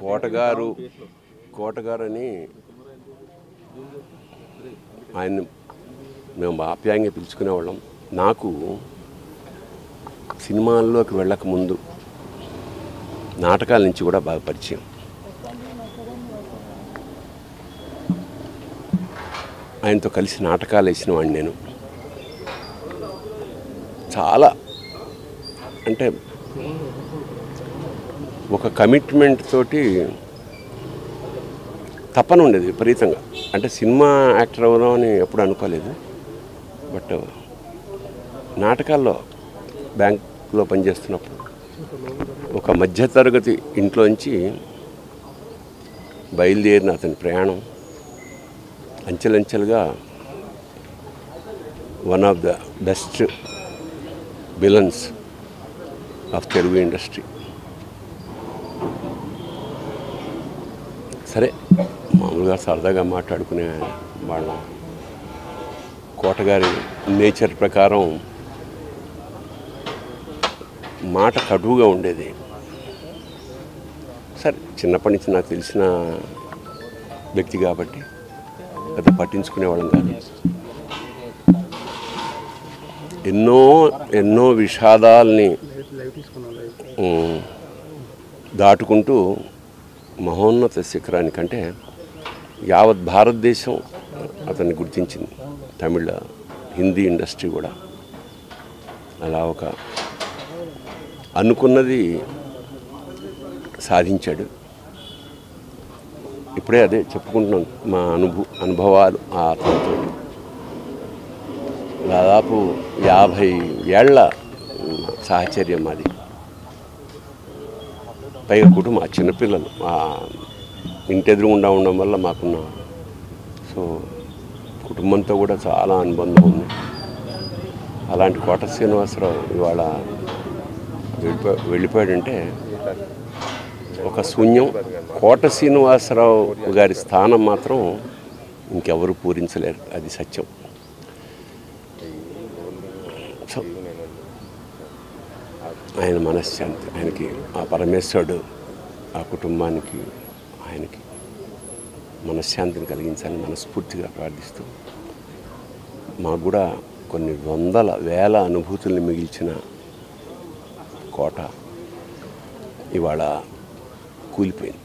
కోటగారు కోటగారని ఆయన మేము ఆప్యాయంగా పిలుచుకునేవాళ్ళం. నాకు సినిమాల్లోకి వెళ్ళకముందు నాటకాల నుంచి కూడా బాగా పరిచయం. ఆయనతో కలిసి నాటకాలు వేసిన వాడిని నేను. చాలా అంటే ఒక కమిట్మెంట్ తోటి తపన ఉండేది విపరీతంగా. అంటే సినిమా యాక్టర్ అవుదాం అని ఎప్పుడు అనుకోలేదు. బట్ నాటకాల్లో బ్యాంకులో పనిచేస్తున్నప్పుడు ఒక మధ్యతరగతి ఇంట్లోంచి బయలుదేరిన అతని ప్రయాణం అంచెలంచెలుగా one of the best villains of Telugu industry. సరే మామూలుగా సరదాగా మాట్లాడుకునే వాళ్ళ కోటగారి నేచర్ ప్రకారం మాట కటువుగా ఉండేది. సరే చిన్నప్పటి నుంచి నాకు తెలిసిన వ్యక్తి కాబట్టి పెద్ద పట్టించుకునేవాళ్ళం కాదు. ఎన్నో ఎన్నో విషాదాల్ని దాటుకుంటూ మహోన్నత శిఖరానికంటే యావత్ భారతదేశం అతన్ని గుర్తించింది. తమిళ హిందీ ఇండస్ట్రీ కూడా అలా ఒక అనుకున్నది సాధించాడు. ఇప్పుడే అదే చెప్పుకుంటున్నాం మా అనుభవాలు అతనితో. దాదాపు 50 ఏళ్ల సాహచర్యం మాది. పైగా కుటుంబం చిన్నపిల్లలు ఇంటి ఎదురుగుండా ఉండడం వల్ల మాకున్న సో కుటుంబంతో కూడా చాలా అనుబంధం ఉంది. అలాంటి కోట శ్రీనివాసరావు ఇవాళ వెళ్ళిపోయాడంటే ఒక శూన్యం. కోట శ్రీనివాసరావు గారి స్థానం మాత్రం ఇంకెవరు పూరించలేరు, అది సత్యం. సో ఆయన మనశ్శాంతి, ఆయనకి ఆ పరమేశ్వరుడు ఆ కుటుంబానికి ఆయనకి మనశ్శాంతిని కలిగించాలని మనస్ఫూర్తిగా ప్రార్థిస్తూ, మాకు కూడా కొన్ని వందల వేల అనుభూతుల్ని మిగిల్చిన కోట ఇవాళ కూలిపోయింది.